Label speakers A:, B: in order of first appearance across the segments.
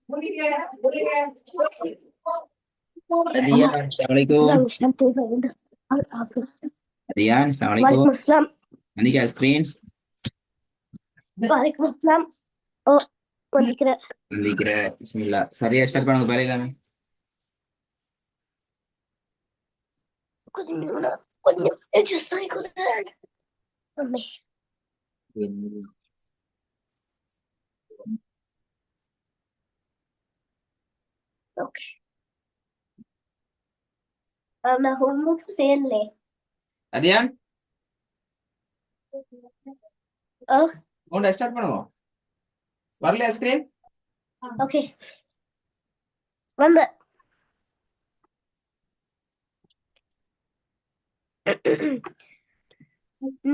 A: Adian, Assalamualaikum. Adian, Assalamualaikum.
B: Waalaikumsalam.
A: Nanti ke screen.
B: Waalaikumsalam. Oh, வந்துக்கிறேன்.
A: Nanti kira Bismillah. Sari start பண்ணுங்க பாரு எல்லாமே.
B: கொஞ்சம் adjust ஆயிக்கொள்ளு. அம்மே. Okay. நான் homework செய்யலே.
A: Adian, உன்ட ஸ்டார்ட் பண்ணுவோம். வரலையா ஸ்கிரீன்?
B: Okay. வந்து.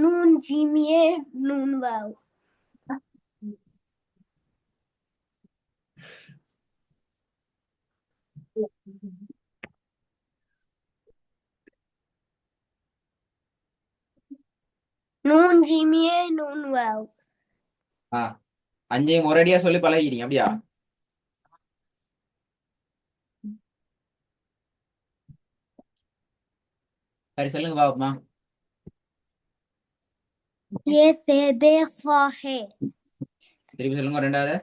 B: Nun jimie nun wow. Nun jimie nun wow.
A: அஞ்சையும் ஒரேடியா சொல்லி பழகிறீங்க அப்படியா? சரி சொல்லுங்க பாப்போமா.
B: ये से बेखा है.
A: திருப்பி சொல்லுங்க ரெண்டாவது.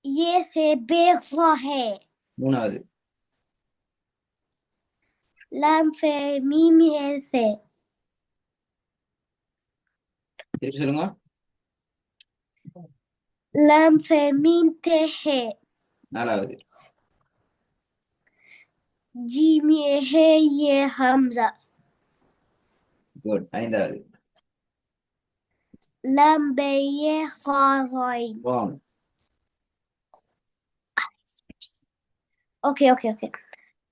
B: ये से बेखा है.
A: மூணாவது.
B: लाम से मीम है से.
A: திருப்பி சொல்லுங்க.
B: लाम से मीम ते है.
A: நாலாவது.
B: जीम ये है ये हमजा.
A: குட். ஐந்தாவது.
B: लाम बे ये खाज़ाइन.
A: Wrong.
B: Okay.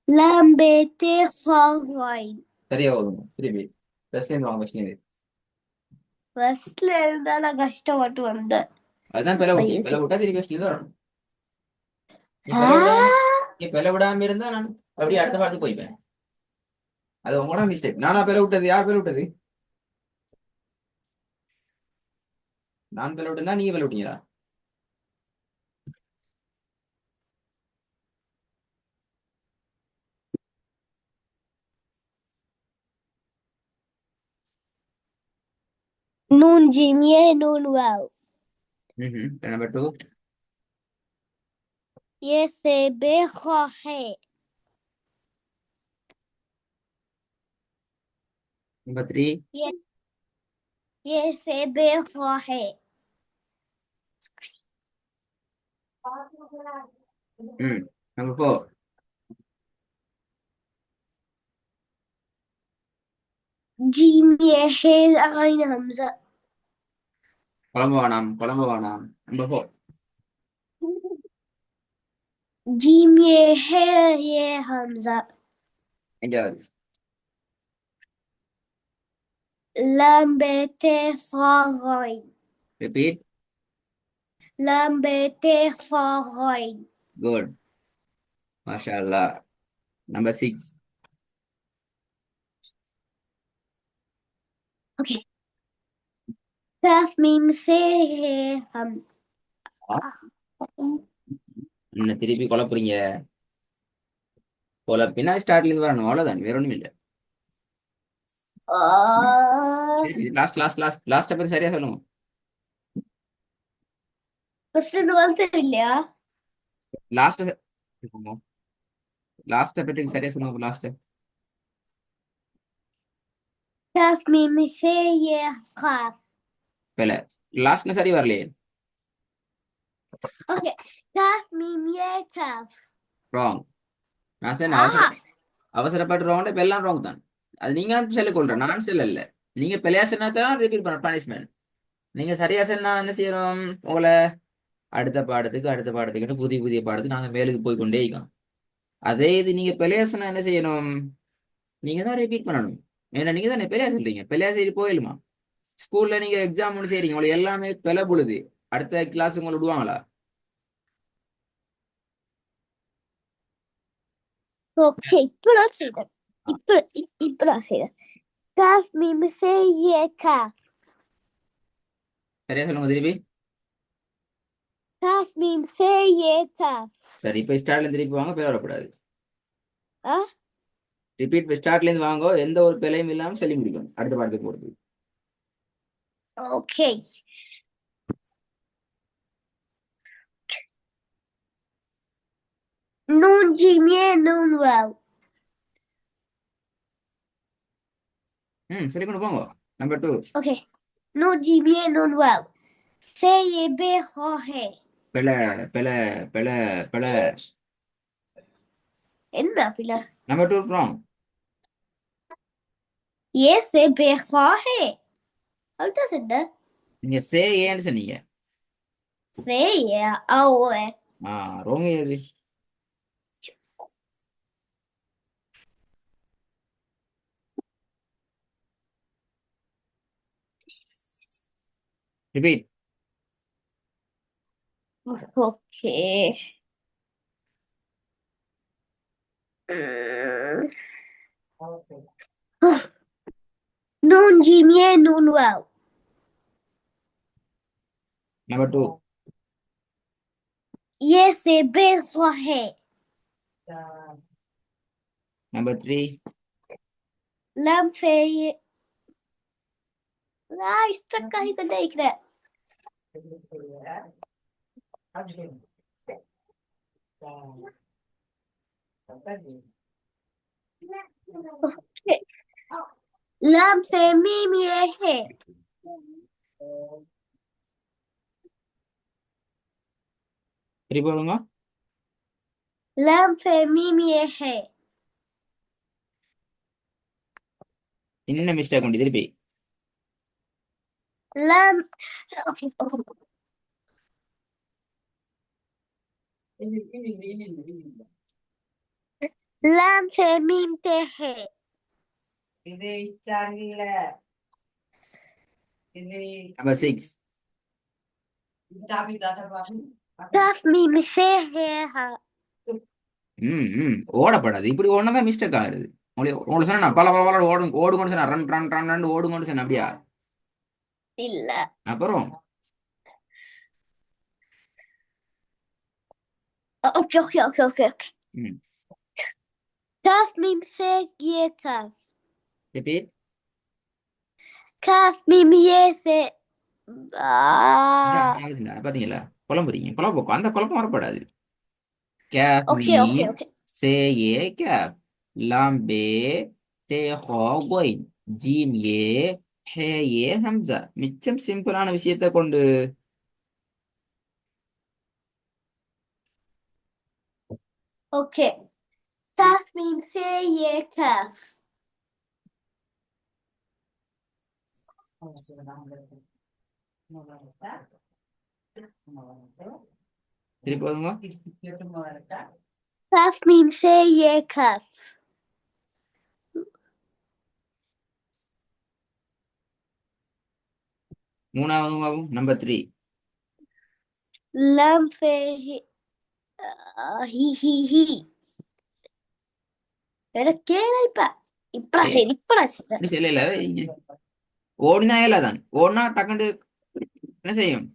B: लाम बे ते खाज़ाइन.
A: சரியா ஓதுங்க. திருப்பி ஃபர்ஸ்ட்ல இருந்து வாங்க ஃபர்ஸ்ட்ல இருந்து.
B: ஃபர்ஸ்ட்ல இருந்தா நான் கஷ்டப்பட்டு வந்தேன்.
A: அதுதான் பிளவு விட்டா திருப்பி ஃபர்ஸ்ட்ல தான் வரணும். நீ பிளவு விடாம இருந்தா நான் அப்படியே அடுத்த பாடத்துக்கு போய்ப்பேன். அது உங்களோட மிஸ்டேக். நானா பிளவு விட்டது? யார் பிளவு விட்டது? நான் பிளவு விட்டேன்னா நீங்க பிளவு விட்டீங்களா?
B: नून जीम ये नून वाव.
A: नंबर 2.
B: ये से बेखा है.
A: नंबर 3.
B: ये से बेखा है.
A: नंबर 4.
B: जीम ये है आइन हमजा.
A: குழம்பு வேணாம். நம்பர் 4.
B: जीम ये है ये हमजा.
A: அஞ்சாவது.
B: लाम बेते खाज़ाइन.
A: Repeat.
B: लाम बेते खाज़ाइन.
A: Good. Mashallah. Number 6.
B: Okay. काफ मीम से है हम.
A: என்ன திருப்பி குழப்புறீங்க? குழப்பினா ஸ்டார்ட்ல இருந்து வரணும். அவ்வளவுதான், வேற ஒண்ணும் இல்லை. லாஸ்ட் பத்தி சரியா சொல்லுங்க.
B: ஃபர்ஸ்ட்ல இருந்து வந்து இல்லையா?
A: லாஸ்ட் பத்தி சரியா சொல்லுங்க. லாஸ்ட்.
B: काफ मीम से ये खाफ.
A: இல்ல, லாஸ்ட்ல சரி வரலையே.
B: Okay. काफ मीम ये काफ.
A: ராங். நான் சொன்ன அவசரப்பட்டு ராங். இப்ப எல்லாம் ராங் தான். அது நீங்க சொல்ல கொள்ற, நான் சொல்ல இல்ல. நீங்க பிள்ளையா சொன்னா தான் ரிப்பீட் பண்ண பனிஷ்மெண்ட். நீங்க சரியா சொன்னா என்ன செய்யறோம்? உங்களை அடுத்த பாடத்துக்கு புதிய பாடத்துக்கு நாங்க மேலுக்கு போய் கொண்டே இருக்கோம். அதே இது நீங்க பிள்ளையா சொன்னா என்ன செய்யணும்? நீங்க தான் ரிப்பீட் பண்ணணும். ஏன்னா நீங்க தானே பிள்ளையா சொல்றீங்க. பிள்ளையா செய்து போயிடுமா? ஸ்கூல்ல நீங்க எக்ஸாம் ஒன்று செய்றீங்க, உங்களுக்கு எல்லாமே பிழை பொழுது அடுத்த கிளாஸ் உங்களை விடுவாங்களா?
B: ஓகே, இப்போ நான் செய்தேன். இப்போ நான் செய்தேன். काफ मीम से ये काफ.
A: சரியா சொல்லுங்க திருப்பி.
B: Kaf mim se ye kaf.
A: சரி இப்ப ஸ்டார்ட்ல இருந்து திருப்பி வாங்க, பேர் வரக்கூடாது.
B: Ah,
A: ரிப்பீட் ஸ்டார்ட்ல இருந்து வாங்க, எந்த ஒரு பிழையும் இல்லாம சொல்லி முடிக்கணும் அடுத்த பாடத்துக்கு போறது.
B: okay. Nun jim ye nun wow.
A: சரி கொண்டு போங்க. Number 2.
B: Okay. Nun jim ye nun wow. Se ye be ho he.
A: பிழை பிழை பிழை பிழை.
B: Enna pila.
A: Number 2 wrong.
B: Ye se be ho he. Alta sedda.
A: நீங்க சே ஏன்னு சொன்னீங்க.
B: Se ye awe.
A: wrong ஏது? Repeat.
B: Okay. Mm. Nun jim ye nun wow.
A: Number 2.
B: Ye se be ho he.
A: Number 3.
B: Lam fe ye. Stuck kahi ka nahi kre. Okay. Lam fe mim ye he.
A: திருப்பி போடுங்க.
B: Lam fe mim ye he.
A: என்ன mistake உண்டு திருப்பி?
B: Lam. Okay. Lam fe mim te he.
A: Number 6.
B: Kaf mim se he ha.
A: ஓடப்படாது. இப்படி ஓடனதான் mistake ஆகுது. உங்களுக்கு சொன்னா பல பல பல ஓடுங்கன்னு சொன்னா ரன் ரன் ரன் ரன் ஓடுங்கன்னு சொன்ன அப்படியா?
B: இல்ல.
A: அப்புறம்
B: Okay. Kaf mim se ye kaf.
A: Repeat.
B: Kaf mim ye se.
A: பாத்தீங்களா குழம்புறீங்க. குழப்பம் அந்த குழப்பம் வரப்படாது. கேப்
B: Okay.
A: மீன் சே ஏ கேப். லாம் பே தே ஹோ கோயின். ஜீம் ஏ ஹே ஏ ஹம்சா. மிச்சம் சிம்பிளான விஷயத்தை கொண்டு.
B: Okay. Kaf mim se ye kaf.
A: திருப்பி போதுங்க.
B: Kaf mim se ye kaf.
A: மூணாவது நம்பர் 3.
B: Lam fe hi. கேளா இப்ப சரி.
A: இல்ல ஓடினா தான் ஓடினா டக்குண்டு என்ன செய்யும்?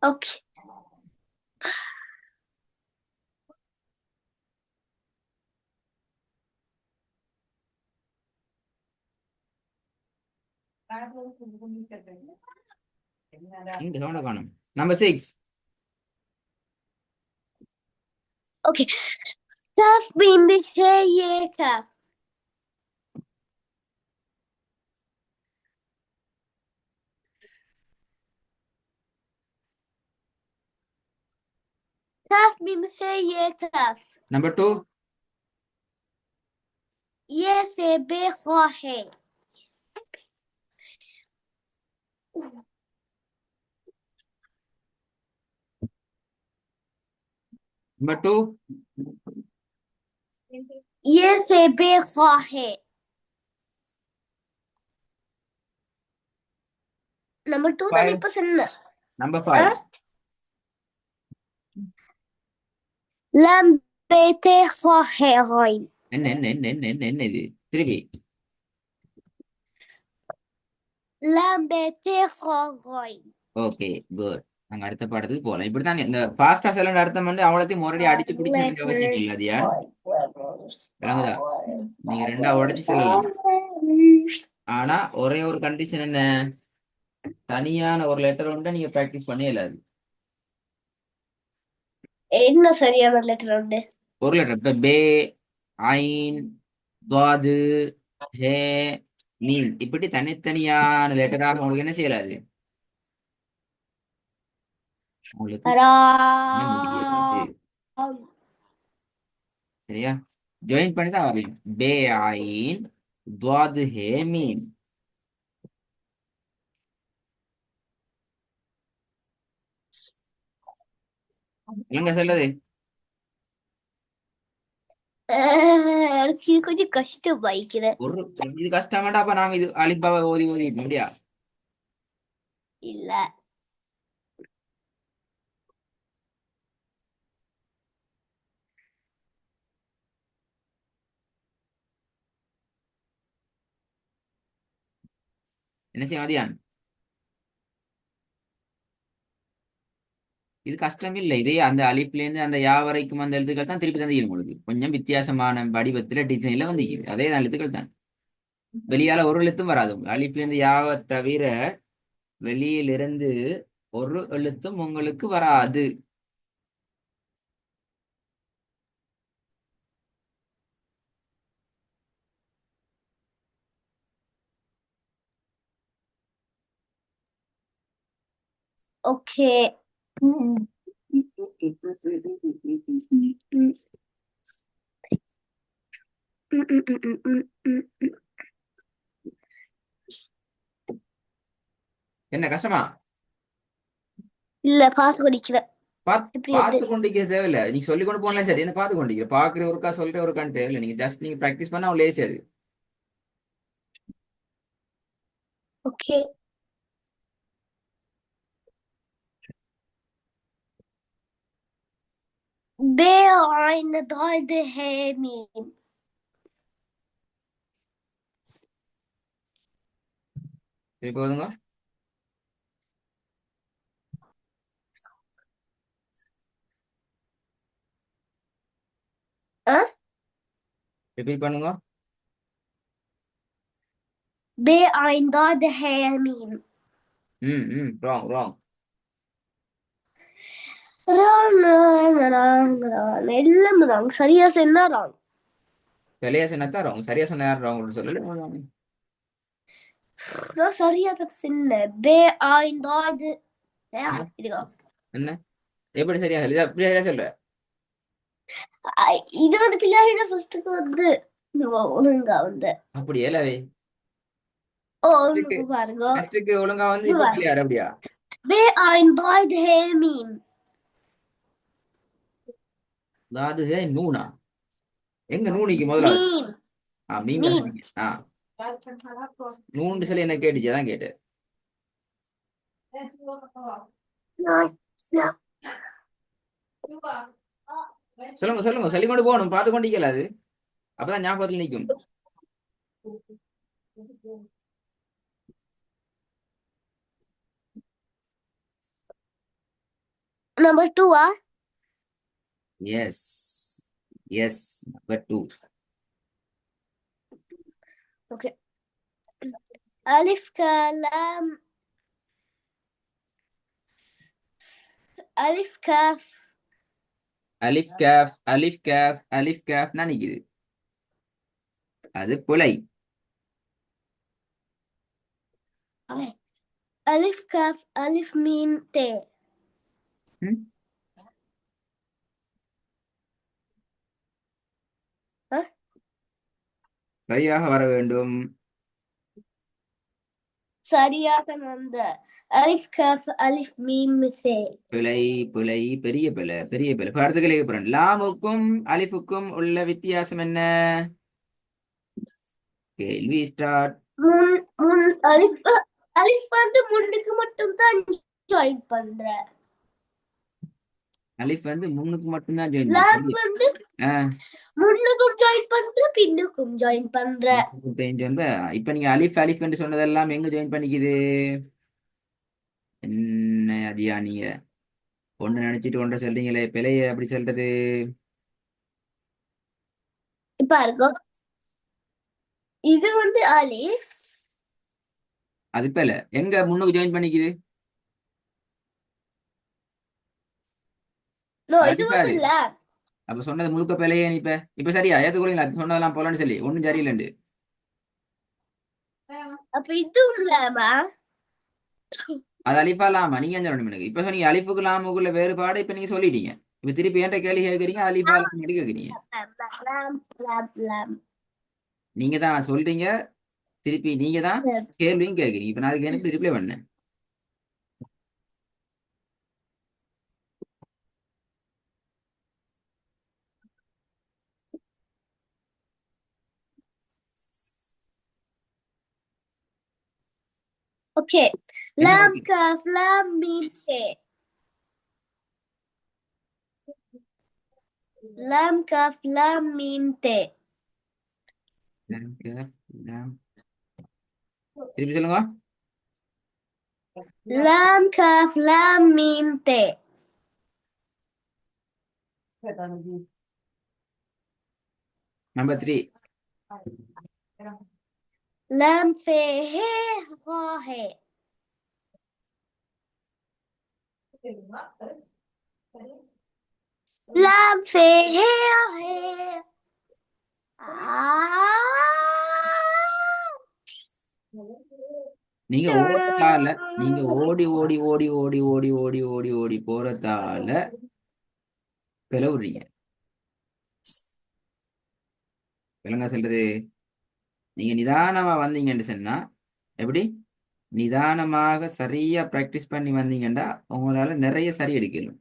B: Okay.
A: இங்க சவுண்ட காணும். Number 6.
B: Okay. Kaf mim se ye kaf. Kaf mim se ye kaf.
A: Number 2.
B: Ye se be ho he.
A: Number 2.
B: Ye se be ho he. Number 2 தான் இப்ப சொன்ன.
A: நம்பர் 5.
B: لام ب ت خ ح غين.
A: என்ன இது திருப்பி.
B: لام ب ت خ غين.
A: Okay good. நாங்க அடுத்த பாடத்துக்கு போகலாம். இப்படித்தான் இந்த பாஸ்டா செலண்ட் அர்த்தம் வந்து அவ்வளோத்தையும் முன்னாடி அடிச்சு பிடிச்ச வேண்டிய அவசியம் இல்லை.
B: Letters,
A: அது யார்
B: letters,
A: விளங்குதா?
B: flowers,
A: நீங்க ரெண்டா உடைச்சு சொல்லலாம்.
B: flowers.
A: ஆனா ஒரே ஒரு கண்டிஷன் என்ன, தனியான ஒரு லெட்டர் உண்டு நீங்க ப்ராக்டிஸ் பண்ணே இல்லாது.
B: என்ன சரியான லெட்டர் உண்டு?
A: ஒரு லெட்டர் இப்ப பே, ஐன், துவாது, ஹே, மீன் இப்படி தனித்தனியான லெட்டராக உங்களுக்கு என்ன செய்யலாது, உங்களுக்கு
B: ரா.
A: பண்ண முடியாது. சரியா? ஜாயின் பண்ணி தான் வரலாம். பே, ஐன், துவாது, ஹே, மீன். இல்லைங்க சொல்லுது.
B: எனக்கு இது கொஞ்சம் கஷ்டம் வைக்கிறேன்.
A: ஒரு இது கஷ்டம் வேண்டாம். அப்ப நாங்க இது அலிப்பாவை ஓதி ஓதி முடியா.
B: இல்ல.
A: என்ன செய்ய மதியான், இது கஷ்டம் இல்லை. இதே அந்த அலிப்ல இருந்து அந்த யா வரைக்கும் அந்த எழுத்துக்கள் தான் திருப்பி தந்து உங்களுக்கு கொஞ்சம் வித்தியாசமான வடிவத்துல டிசைன்ல வந்து அதே எழுத்துக்கள் தான். வெளியால ஒரு எழுத்தும் வராது. அலிப்ல இருந்து யாவை தவிர வெளியிலிருந்து ஒரு எழுத்தும் உங்களுக்கு வராது.
B: ஓகே.
A: என்ன கஷ்டமா?
B: இல்ல, பார்த்து குடிக்கிறேன். எப்படி
A: பார்த்து
B: வந்து?
A: கொண்டிருக்க தேவையில்ல. நீ சொல்லி கொண்டு போனாலும் சரி. என்ன பார்த்து கொண்டிருக்க பாக்குற ஒருக்கா சொல்ற ஒருக்கான்னு தேவையில்லை. நீங்க ஜஸ்ட் நீங்க ப்ராக்டிஸ் பண்ணா அவ்வளவு லேசி அது.
B: ஓகே. ب عين ضاد ه ميم.
A: சரி போதுங்க.
B: أه؟
A: ரிப்பீட் பண்ணுங்க.
B: ب عين ضاد ه ميم.
A: Wrong wrong.
B: Wrong wrong wrong wrong எல்லாம் ராங். சரியா சொன்னா ராங்.
A: சரியா சொன்னா ராங். சரியா சொன்ன யாரும் ராங் சொல்லல.
B: நான் சரியா தான் சொன்னேன். ب عين ضاد. இதுக்கா
A: என்ன எப்படி சரியா சொல்லு, அப்படி சரியா சொல்ற.
B: இது வந்து பிள்ளைங்க ஃபர்ஸ்ட்டுக்கு வந்து ஒழுங்கா வந்து.
A: அப்படி ஏலாவே
B: ஓ ஒழுங்கு பாருங்க.
A: ஃபர்ஸ்ட்டுக்கு ஒழுங்கா வந்து
B: இது
A: இப்ப
B: பாருங்க.
A: கிளியர் அப்படியா?
B: ب عين ضاد ه ميم.
A: அதாவது நூனா எங்க நூனிக்கு முதல்ல
B: ميم.
A: மீன் தான்
B: ميم.
A: சொன்னீங்க. நூண்டு சொல்லி என்ன கேட்டுச்சு, அதான் கேட்டேன். சொல்லுங்க சொல்லுங்க சொல்லி கொண்டு போகணும். பார்த்து கொண்டு கேளாது. அப்பதான் ஞாபகத்தில் நிற்கும்.
B: Number 2
A: S S number 2.
B: Okay. ألف كلام. ألف كاف.
A: அலிஃப் கேஃப் அலிஃப் கேஃப் அலிஃப் கேஃப் நினைக்குது. அது புலை.
B: Okay. ألف كاف ألف ميم ت.
A: சரியாக வர வேண்டும்.
B: சரியாக வந்த. ألف كاف ألف ميم ت.
A: பிழை பிழை பெரிய பிழை பெரிய பிழை. இப்ப அடுத்த கேள்வி போறேன். லாமுக்கும் அலிஃபுக்கும் உள்ள வித்தியாசம் என்ன? கேள்வி ஸ்டார்ட்.
B: அலிஃப் அலிஃப் வந்து முன்னுக்கு மட்டும் தான் ஜாயின் பண்ற.
A: அலிஃப் வந்து முன்னுக்கு மட்டும்தான் ஜாயின்
B: லாம்
A: பண்ணும்.
B: வந்து
A: ஆஹ்
B: முன்னுக்கும் ஜாயின் பண்ற பின்னுக்கும் ஜாயின் பண்ற.
A: இப்ப நீங்க அலிஃப் அலிஃப் என்று சொன்னதெல்லாம் எங்க ஜாயின் பண்ணிக்குது? என்ன அதியா நீங்க ஒண்ணு நினைச்சிட்டு ஒன்றை சொல்றீங்களே, பிழைய அப்படி சொல்றது?
B: இப்ப இருக்கும் இது வந்து அலிஃப்.
A: அது பிழை. எங்க முன்னுக்கு ஜாயின் பண்ணிக்குது?
B: நோ,
A: அது
B: இது
A: அலிஃபா
B: வந்து
A: அது.
B: லாம்.
A: அப்ப சொன்னது முழுக்க பிழையே. நீ இப்ப சரியா ஏத்துக்கொள்ளீங்களா? அப்ப சொன்னதெல்லாம் போலான்னு சொல்லி ஒண்ணும் சரியில்லைண்டு.
B: அப்ப இதுவும் லாமா?
A: அது அலிஃபா லாமா நீங்க என்ன சொல்லணும் எனக்கு? இப்ப சொன்னீங்க அலிஃபுக்கு லாமுக்குள்ள வேறுபாடு. இப்ப நீங்க சொல்லிட்டீங்க. இப்ப திருப்பி என்கிட்ட கேள்வி கேட்கறீங்க, அலிஃபா லாம் கேட்கறீங்க.
B: லாம் லாம் லாம்.
A: நீங்க தான் சொல்றீங்க, திருப்பி நீங்க தான் கேள்வியும் கேட்கறீங்க. இப்ப நான் அதுக்கு என்ன ரிப்ளை பண்ணேன்?
B: ஓகே.
A: என்ன
B: லாம்
A: ஓகே?
B: கஃப் லாம் மீம் தே. லாம் கஃப் லாம் மீம் தே.
A: திருப்பி சொல்லுங்க.
B: லாம் கஃப் லாம் meme they.
A: Number 3.
B: lam fe he ha he. lam fe he ha he.
A: நீங்க ஓடுறதால, நீங்க ஓடி ஓடி ஓடி ஓடி ஓடி ஓடி ஓடி ஓடி போறதால பிளவுறீங்க. விலங்க சொல்றது. நீங்க நிதானமா வந்தீங்கன்னு சொன்னா எப்படி? நிதானமாக சரியா பிராக்டிஸ் பண்ணி வந்தீங்கன்னா உங்களால நிறைய சரி எடுக்கணும்.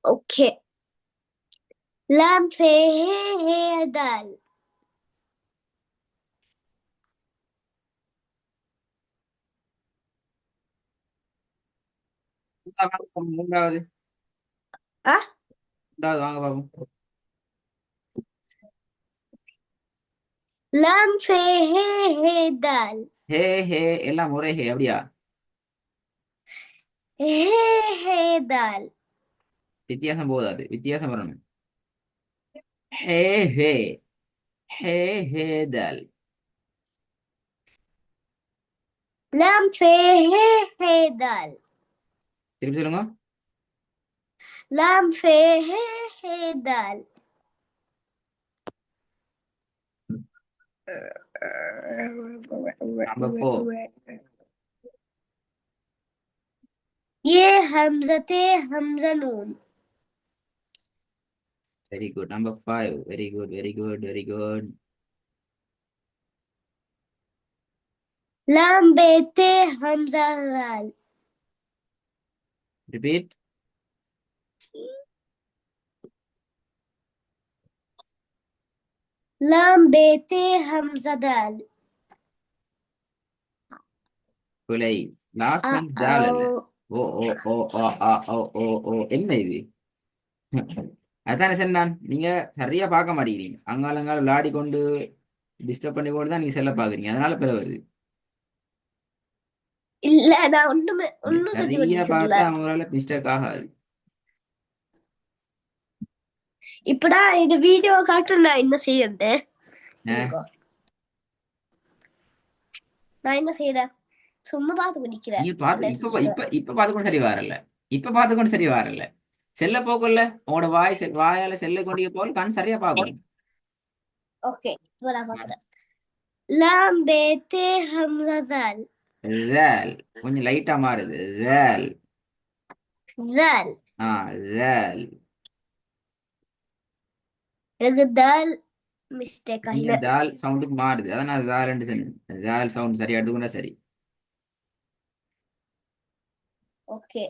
B: Okay. lam fe he dal.
A: மூன்றாவது
B: Ah?
A: மூன்றாவது வாங்க பாப்போம்.
B: lam fe he dal.
A: ஹே ஹே எல்லாம் ஒரே ஹே அப்படியா?
B: He he dal.
A: வித்தியாசம் போதாது, வித்தியாசம் வரணும். ஹே ஹே ஹே ஹே தல்.
B: lam fe he dal.
A: திருப்பி சொல்லுங்க.
B: lam fe he dal.
A: Number 4.
B: ये हमजते हमजा नून.
A: Very good. Number 5. Very good, very good, very good.
B: लाम बेते हमजा दाल.
A: ரிப்பீட்.
B: लाम बेते हमजा दाल.
A: பிழை. லாஸ்ட் வந்து தால் அல்ல. ஓ ஓ ஓ ஓ ஆ ஓ ஓ ஓ என்ன இது? அதானே சார், நான் நீங்க சரியா பார்க்க மாட்டேங்கிறீங்க. அங்காலங்கால விளையாடி கொண்டு டிஸ்டர்ப் பண்ணி கொண்டு தான் நீங்க செல்ல பாக்குறீங்க. அதனால பிழை வருது.
B: இல்ல நான் ஒண்ணுமே
A: நீங்க
B: ஒண்ணும் செஞ்சு
A: சரியா
B: பண்ணிக்கல.
A: பார்த்தா அவங்களால மிஸ்டேக் ஆகாது.
B: இப்படா இந்த வீடியோ காட்டு நான் என்ன செய்யறது? நான் என்ன செய்யறேன்? சும்மா பார்த்து படிக்கிறேன்.
A: நீங்க பார்த்து இப்ப இப்ப இப்ப பார்த்து கொண்டு சரி வரல. இப்ப பார்த்து கொண்டு சரி வரல. செல்ல போக்குள்ள உங்களோட வாயால செல்ல கொண்டு போல் கண் சரியா பார்க்கணும்.
B: ஓகே, இப்ப நான் பாக்குறேன். لام ب ت همزة ذال.
A: ذال கொஞ்சம் லைட்டா மாறுது. ذال.
B: ذال.
A: ذال.
B: எனக்கு தால் மிஸ்டேக்
A: நீங்க
B: ஆகின.
A: தால் சவுண்டுக்கு மாறுது, அதான் நான் தால் சொன்னேன். தால் சவுண்ட் சரியா எடுத்துக்கொண்டா சரி.
B: ஓகே.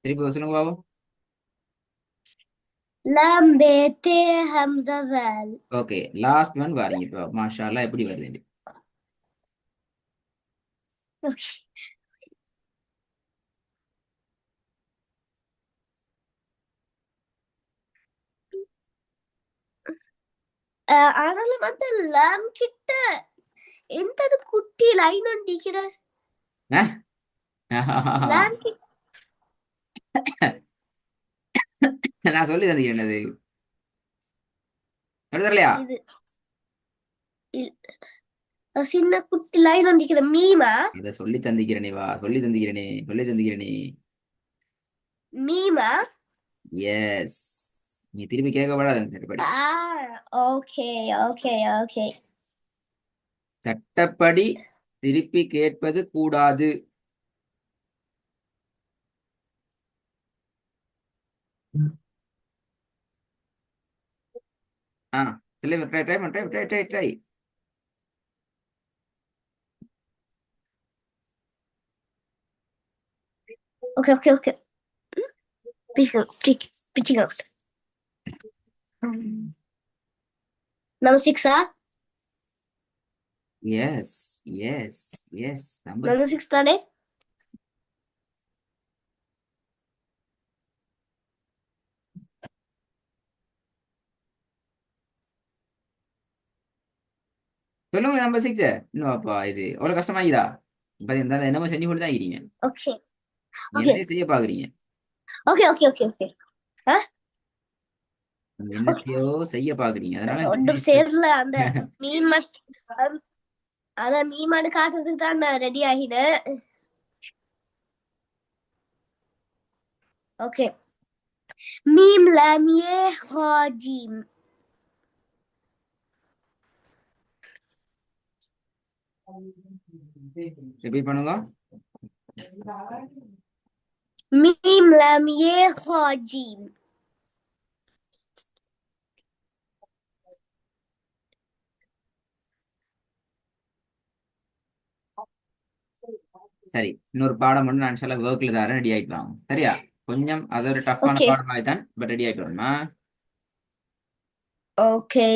A: திருப்பி சொல்லுங்க பாபு.
B: لام ب ت همزة ذال.
A: ஓகே, லாஸ்ட் ஒன் வாரீங்க இப்போ. மாஷா அல்லாஹ், எப்படி வருது?
B: ஓகே. ஆனாலும் வந்து லாம் கிட்ட எந்த ஒரு குட்டி லைன் ஒண்டிக்கிற லாம் கிட்ட
A: நான் சொல்லி தந்தீங்க என்னது எடுத்துறலையா?
B: இது சின்ன குட்டி லைன் ஒண்டிக்கிற மீமா.
A: இதை சொல்லி தந்திக்கிறனே, வா சொல்லி தந்திக்கிறனே, சொல்லி தந்திக்கிறனே.
B: மீமா.
A: எஸ், நீ திருப்பி கேட்கப்படாது. சட்டப்படி
B: ஓகே ஓகே ஓகே.
A: சட்டப்படி திருப்பி கேட்பது கூடாது. ஆ try try try try try try try.
B: Okay okay okay. Pitching out. Number 6
A: yes yes S,
B: number 6 தானே?
A: சொல்லுங்க. நம்பர் 6 இன்னும் அப்பா இது அவ்வளோ கஷ்டமாகிதா? இப்போ இந்த என்னமோ செஞ்சு கொண்டு தான் இருக்கிறீங்க.
B: ஓகே
A: நீங்க
B: ஓகே
A: என்னத்தையும் செய்ய பாக்குறீங்க.
B: Okay okay okay okay.
A: என்னத்தையோ செய்ய பாக்குறீங்க, அதனால
B: ஒன்றும் சேரல. அந்த மீன் அத மீமானு காட்டுறதுக்கு தான் நான் ரெடி ஆகினேன். ஓகே. மீம் லாம் யே ஹா ஜீம்.
A: ரிப்பீட் பண்ணுங்க.
B: மீம் லாம் யே ஹா ஜீம்.
A: சரி, இன்னொரு பாடம் மட்டும் நான் இன்ஷால்லா ஒர்க்ல தரேன், ரெடி ஆயிட்டு வாங்க. சரியா? கொஞ்சம் அது ஒரு டஃப்பான
B: ஓகே
A: பாடம் ஆயிட்டான், பட் ரெடி ஆயிட்டு வரணுமா?
B: ஓகே.